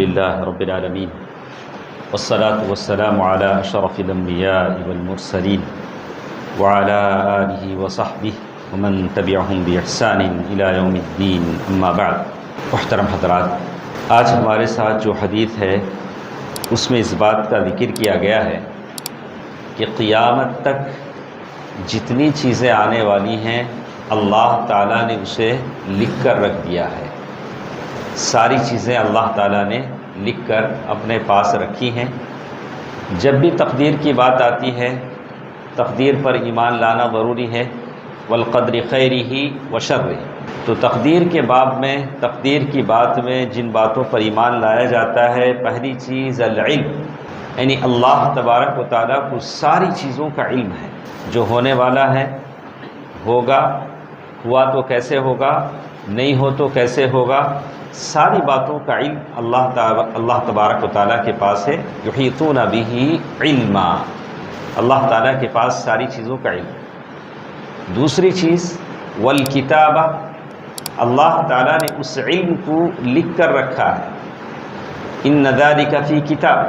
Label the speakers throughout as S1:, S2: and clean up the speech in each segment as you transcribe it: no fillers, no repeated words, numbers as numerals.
S1: لله رب العالمين والصلاة والسلام على أشرف الأنبياء والمرسلين وعلى آله وصحبه ومن تبعهم بإحسان إلى يوم الدين أما بعد. محترم حضرات، آج ہمارے ساتھ جو حدیث ہے اس میں اس بات کا ذکر کیا گیا ہے کہ قیامت تک جتنی چیزیں آنے والی ہیں اللہ تعالیٰ نے اسے لکھ کر رکھ دیا ہے. ساری چیزیں اللہ تعالیٰ نے لکھ کر اپنے پاس رکھی ہیں. جب بھی تقدیر کی بات آتی ہے تقدیر پر ایمان لانا ضروری ہے. والقدر خیرہ وشرہ، تو تقدیر کے باب میں، تقدیر کی بات میں جن باتوں پر ایمان لایا جاتا ہے، پہلی چیز العلم، یعنی اللہ تبارک و تعالیٰ کو ساری چیزوں کا علم ہے. جو ہونے والا ہے، ہوگا، ہوا تو کیسے ہوگا، نہیں ہو تو کیسے ہوگا، ساری باتوں کا علم اللہ تبارک و تعالیٰ کے پاس ہے. یحیطون بہ علما، اللہ تعالیٰ کے پاس ساری چیزوں کا علم. دوسری چیز والکتابہ، اللہ تعالیٰ نے اس علم کو لکھ کر رکھا ہے. ان ذالک فی کتاب،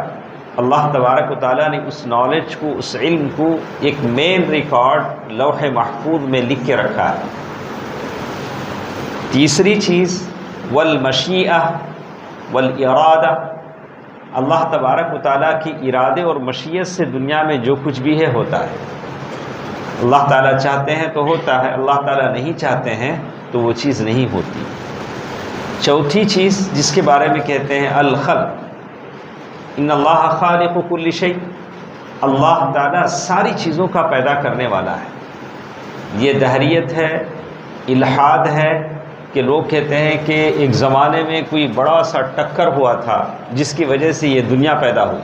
S1: اللہ تبارک و تعالیٰ نے اس نالج کو، اس علم کو ایک مین ریکارڈ لوح محفوظ میں لکھ کے رکھا ہے. تیسری چیز والمشیئہ والارادہ، اللہ تبارک و تعالیٰ کی ارادے اور مشیت سے دنیا میں جو کچھ بھی ہے ہوتا ہے. اللہ تعالیٰ چاہتے ہیں تو ہوتا ہے، اللہ تعالیٰ نہیں چاہتے ہیں تو وہ چیز نہیں ہوتی. چوتھی چیز جس کے بارے میں کہتے ہیں الخلق، ان اللہ خالق کل شیء، اللہ تعالیٰ ساری چیزوں کا پیدا کرنے والا ہے. یہ دہریت ہے، الحاد ہے کہ لوگ کہتے ہیں کہ ایک زمانے میں کوئی بڑا سا ٹکر ہوا تھا جس کی وجہ سے یہ دنیا پیدا ہوئی.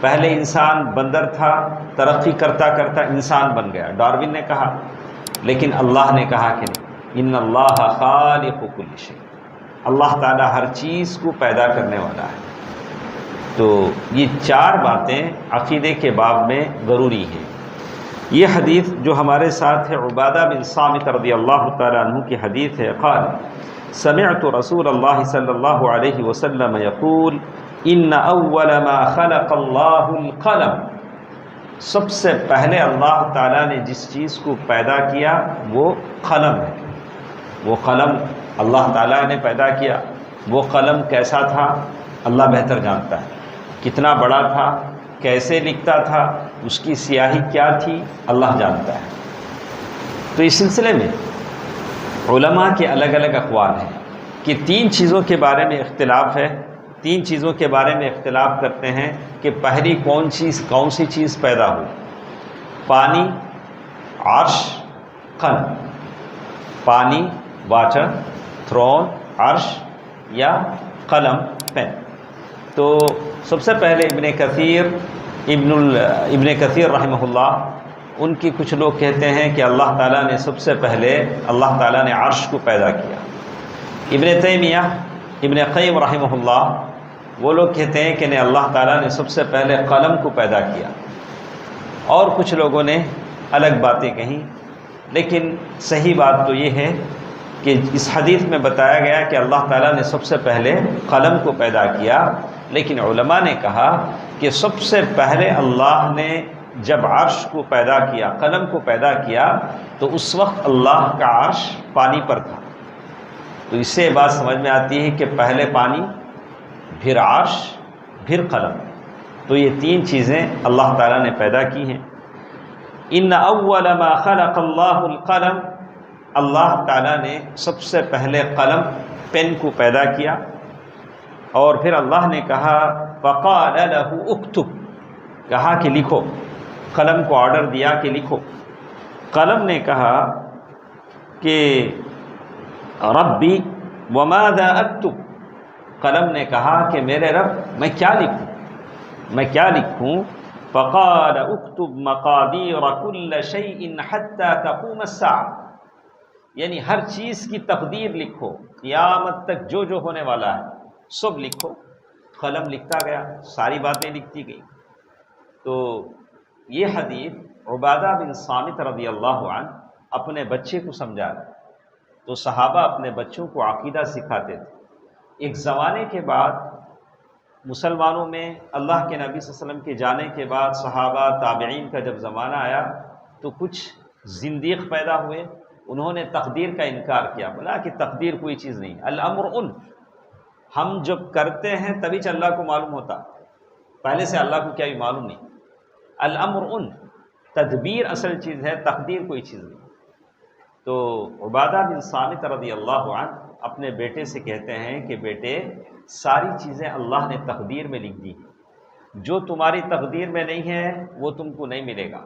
S1: پہلے انسان بندر تھا، ترقی کرتا کرتا انسان بن گیا، ڈاروین نے کہا. لیکن اللہ نے کہا کہ ان اللہ خالق کل شیء، اللہ تعالیٰ ہر چیز کو پیدا کرنے والا ہے. تو یہ چار باتیں عقیدے کے باب میں ضروری ہیں. یہ حدیث جو ہمارے ساتھ ہے عبادہ بن صامت رضی اللہ تعالیٰ عنہ کی حدیث ہے. قال سمعت رسول اللہ صلی اللہ علیہ وسلم یقول ان اول ما خلق اللہ القلم، سب سے پہلے اللہ تعالیٰ نے جس چیز کو پیدا کیا وہ قلم ہے. وہ قلم اللہ تعالیٰ نے پیدا کیا. وہ قلم کیسا تھا اللہ بہتر جانتا ہے. کتنا بڑا تھا، کیسے لکھتا تھا، اس کی سیاہی کیا تھی، اللہ جانتا ہے. تو اس سلسلے میں علماء کے الگ الگ اقوال ہیں کہ تین چیزوں کے بارے میں اختلاف ہے. تین چیزوں کے بارے میں اختلاف کرتے ہیں کہ پہلی کون سی چیز پیدا ہوئی. پانی، عرش، قلم. پانی واٹر، تھرون، عرش یا قلم پین. تو سب سے پہلے ابن کثیر رحمہ اللہ، ان کی کچھ لوگ کہتے ہیں کہ اللہ تعالیٰ نے سب سے پہلے اللہ تعالیٰ نے عرش کو پیدا کیا. ابن تیمیہ، ابن قیم رحمہ اللہ، وہ لوگ کہتے ہیں کہ نہیں، اللہ تعالیٰ نے سب سے پہلے قلم کو پیدا کیا. اور کچھ لوگوں نے الگ باتیں کہیں. لیکن صحیح بات تو یہ ہے کہ اس حدیث میں بتایا گیا کہ اللہ تعالیٰ نے سب سے پہلے قلم کو پیدا کیا. لیکن علماء نے کہا کہ سب سے پہلے اللہ نے جب عرش کو پیدا کیا، قلم کو پیدا کیا، تو اس وقت اللہ کا عرش پانی پر تھا. تو اس سے بات سمجھ میں آتی ہے کہ پہلے پانی، پھر عرش، پھر قلم. تو یہ تین چیزیں اللہ تعالیٰ نے پیدا کی ہیں. ان اول ما خلق اللہ القلم، اللہ تعالیٰ نے سب سے پہلے قلم، پین کو پیدا کیا. اور پھر اللہ نے کہا فقال له اکتب، کہا کہ لکھو. قلم کو آرڈر دیا کہ لکھو. قلم نے کہا کہ ربی وماذا اکتب، قلم نے کہا کہ میرے رب میں کیا لکھوں. فقال اکتب مقادیر کل شیء حتی تقوم الساعة، یعنی ہر چیز کی تقدیر لکھو، قیامت تک جو جو ہونے والا ہے سب لکھو. قلم لکھتا گیا، ساری باتیں لکھتی گئی. تو یہ حدیث عبادہ بن صامت رضی اللہ عنہ اپنے بچے کو سمجھا رہے. تو صحابہ اپنے بچوں کو عقیدہ سکھاتے تھے. ایک زمانے کے بعد مسلمانوں میں اللہ کے نبی صلی اللہ علیہ وسلم کے جانے کے بعد صحابہ تابعین کا جب زمانہ آیا تو کچھ زندیق پیدا ہوئے، انہوں نے تقدیر کا انکار کیا، بولا کہ تقدیر کوئی چیز نہیں، الامر ان، ہم جب کرتے ہیں تبھی اللہ کو معلوم ہوتا، پہلے سے اللہ کو کیا بھی معلوم نہیں، الامر ان، تدبیر اصل چیز ہے، تقدیر کوئی چیز نہیں۔ تو عبادہ بن صامت رضی اللہ عنہ اپنے بیٹے سے کہتے ہیں کہ بیٹے ساری چیزیں اللہ نے تقدیر میں لکھ دی ہیں، جو تمہاری تقدیر میں نہیں ہے وہ تم کو نہیں ملے گا،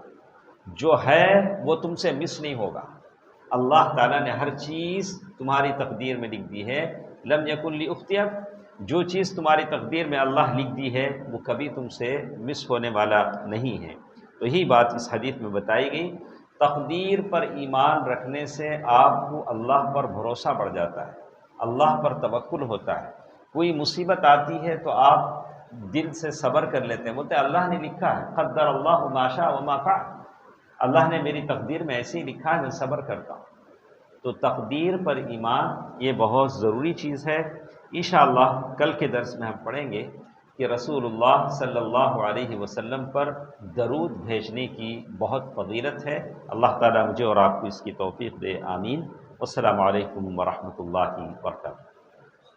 S1: جو ہے وہ تم سے مس نہیں ہوگا۔ اللہ تعالیٰ نے ہر چیز تمہاری تقدیر میں لکھ دی ہے، لم یکن لیختیب، جو چیز تمہاری تقدیر میں اللہ لکھ دی ہے وہ کبھی تم سے مس ہونے والا نہیں ہے۔ تو یہی بات اس حدیث میں بتائی گئی، تقدیر پر ایمان رکھنے سے آپ کو اللہ پر بھروسہ بڑھ جاتا ہے، اللہ پر توکل ہوتا ہے، کوئی مصیبت آتی ہے تو آپ دل سے صبر کر لیتے ہیں، بولتے ہیں اللہ نے لکھا ہے، قدر اللہ ما شاء وما فعل، اللہ نے میری تقدیر میں ایسے ہی لکھا ہے، میں صبر کرتا ہوں۔ تو تقدیر پر ایمان یہ بہت ضروری چیز ہے۔ انشاءاللہ کل کے درس میں ہم پڑھیں گے کہ رسول اللہ صلی اللہ علیہ وسلم پر درود بھیجنے کی بہت فضیلت ہے۔ اللہ تعالیٰ مجھے اور آپ کو اس کی توفیق دے، آمین۔ والسلام علیکم ورحمۃ اللہ وبرکاتہ۔